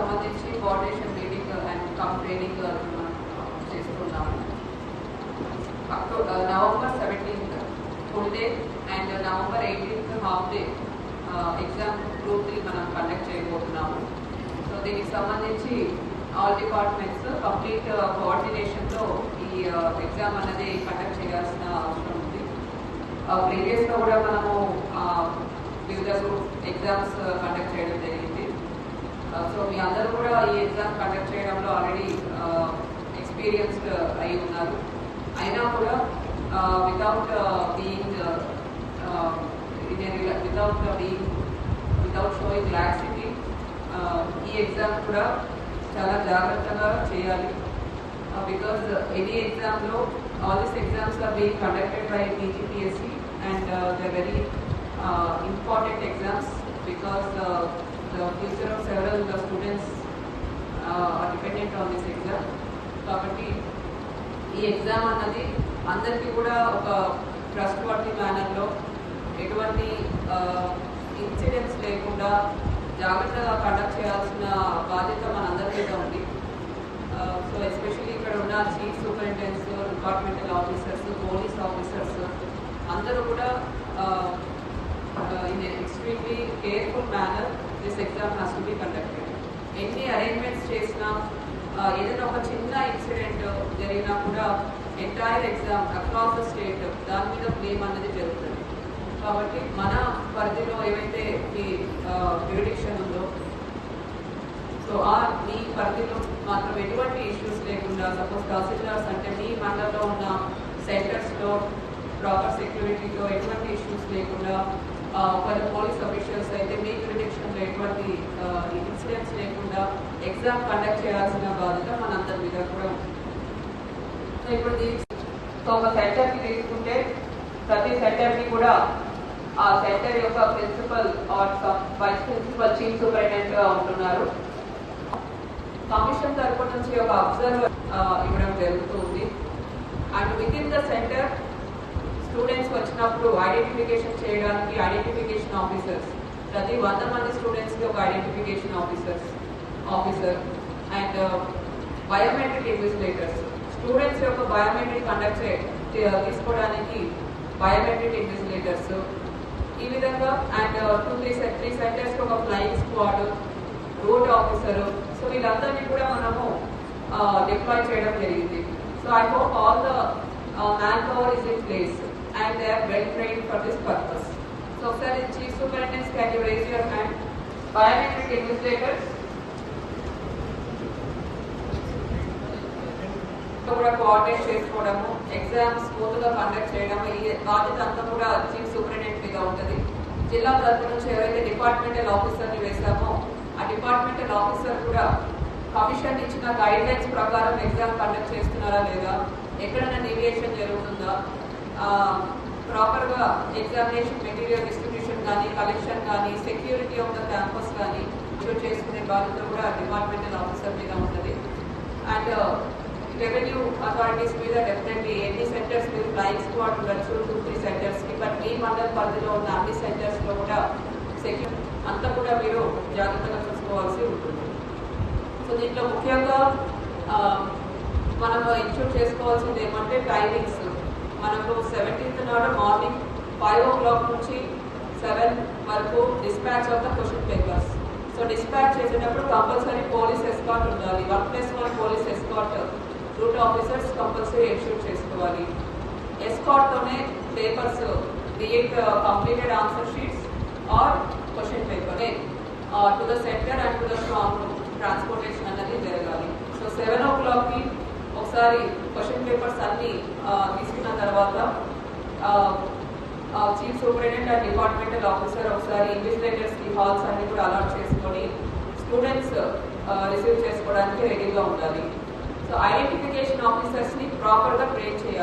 సంబంధించి coordination meeting and cum training చేస్తున్నాము. November 17th full day and November 18th half day exam group 3 మనం conduct చేయబోతున్నాము. So దీనికి సంబంధించి ఆల్ డిపార్ట్మెంట్స్ కంప్లీట్ కోఆర్డినేషన్తో ఈ ఎగ్జామ్ అనేది కండక్ట్ చేయాల్సిన అవసరం ఉంది. ప్రీవియస్గా కూడా మనము వివిధ గ్రూప్ ఎగ్జామ్స్ కండక్ట్ చేయడం జరిగింది. సో మీ అందరూ కూడా ఈ ఎగ్జామ్ కండక్ట్ చేయడంలో ఆల్రెడీ ఎక్స్పీరియన్స్డ్ అయి ఉన్నారు. అయినా కూడా వితౌట్ షోయింగ్ లాక్సిటీ ఈ ఎగ్జామ్ కూడా చాలా జాగ్రత్తగా చేయాలి. బికాజ్ ఎనీ ఎగ్జామ్లో all this exams are being conducted by TGPSC and they are very important exams because the future of several students are dependent on this exam. కాబట్టి ఈ exam అన్నది అందరికీ కూడా ఒక ట్రస్ట్ వర్తీ మేనర్లో ఎటువంటి ఇన్సిడెంట్స్ లేకుండా జాగ్రత్తగా కండక్ట్ చేయాల్సిన బాధ్యత మనందరి మీద ఉంది. సో ఎస్పెషల్లీ ఇక్కడ ఉన్న chief superintendents, departmental officers, police officers అందరూ కూడా in extremely careful manner this exam has to be conducted. ఎన్ని అరేంజ్మెంట్స్ చేసినా ఏదైనా ఒక చిన్న ఇన్సిడెంట్ జరిగినా కూడా entire exam across the state దాని మీద బ్లేమ్ అన్నది జరుగుతుంది. కాబట్టి మన పరిధిలో ఏవైతే ఈ జ్యూరిడిక్షన్ ఉందో సో మీ పరిధిలో మాత్రం ఎటువంటి ఇష్యూస్ లేకుండా సపోజ్ తహసీల్దార్స్ అంటే మీ మండలంలో ఉన్న సెంటర్స్లో ప్రాపర్ సెక్యూరిటీతో ఎటువంటి ఇష్యూస్ లేకుండా ఒకవేళ పోలీస్ అఫీషియల్స్ అయితే మీ జ్యూరిడిక్షన్లో ఎటువంటి ఇన్సిడెంట్స్ లేకుండా ఎగ్జామ్ కండక్ట్ చేయాల్సిన బాధ్యత మనందరి మీద కూడా ఉంది. సో ఇప్పుడు ఒక సెంటర్కి తీసుకుంటే ప్రతి సెంటర్కి కూడా ఆ సెంటర్ యొక్క principal or vice principal chief సూపరింటెండెంట్గా ఉంటున్నారు. కమిషన్ తరపు నుంచి ఒక అబ్జర్వర్ ఇవ్వడం జరుగుతుంది. And with in the centre students వచ్చినప్పుడు ఐడెంటిఫికేషన్ చేయడానికి ఐడెంటిఫికేషన్ ఆఫీసర్స్, ప్రతి 100 మంది స్టూడెంట్స్కి ఒక identification officer and biometric invigilators, students యొక్క బయోమెట్రిక్ కండక్ట్ తీసుకోవడానికి బయోమెట్రిక్ ఇన్విజిలేటర్స్, ఈ విధంగా అండ్ 2-3 సెంటర్స్కి ఒక flying squad, route officer. So వీళ్ళందరినీ కూడా మనము డిప్లాయ్ చేయడం జరిగింది. So I hope all the man power is in place and they are well trained for this purpose. So sir, chief superintendents, can you raise your hand? Biometric invigilators కూడా coordinate చేసుకోవడము, exams స్మూత్గా conduct చేయడం, ఈ బాధ్యత అంతా కూడా chief superintendent మీద ఉంటుంది. జిల్లా తరఫు నుంచి ఎవరైతే డిపార్ట్మెంటల్ ఆఫీసర్ని వేశామో ఆ డిపార్ట్మెంటల్ ఆఫీసర్ కూడా కమిషన్ ఇచ్చిన గైడ్ లైన్స్ ప్రకారం ఎగ్జామ్ కండక్ట్ చేస్తున్నారా లేదా, ఎక్కడైనా డీవియేషన్ జరుగుతుందా, ప్రాపర్గా ఎగ్జామినేషన్ మెటీరియల్ డిస్ట్రిబ్యూషన్ కానీ, కలెక్షన్ కానీ, సెక్యూరిటీ ఆఫ్ ద క్యాంపస్ కానీ ఇష్యూ చేసుకునే బాధ్యత కూడా డిపార్ట్మెంటల్ ఆఫీసర్ మీద ఉంటుంది. అండ్ రెవెన్యూ అథారిటీస్ మీద డెఫినెట్లీ ఎన్ని సెంటర్స్ మీరు ఫ్లయింగ్ స్క్వాడ్ ఉండొచ్చు 2-3 సెంటర్స్కి, బట్ మీ మండల పరిధిలో ఉన్న అన్ని సెంటర్స్లో కూడా సెక్యూరిటీ అంతా కూడా మీరు జాగ్రత్తగా చూసుకోవాల్సి ఉంటుంది. సో దీంట్లో ముఖ్యంగా మనం ఇన్షూర్ చేసుకోవాల్సింది ఏమంటే టైమింగ్స్. మనకు 17th నాడు మార్నింగ్ 5 o'clock నుంచి 7 వరకు dispatch of the question papers. So dispatch చేసేటప్పుడు కంపల్సరీ పోలీస్ ఎస్కార్ట్ ఉండాలి. 1+1 police escort route officers compulsory ensure చేసుకోవాలి. ఎస్కార్ట్తోనే papers create completed answer sheets or question paper to the centre and to the strong room transportation అనేది జరగాలి. So 7 o'clockకి ఒకసారి question papers అన్ని తీసుకున్న తర్వాత chief superintendent and departmental officer ఒకసారి ఇన్విజిలేటర్స్కి halls అన్ని కూడా అలాట్ చేసుకొని స్టూడెంట్స్ రిసీవ్ చేసుకోవడానికి రెడీగా ఉండాలి. సో ఐడెంటిఫికేషన్ ఆఫీసర్స్ని ప్రాపర్గా ట్రైన్ చేయాలి.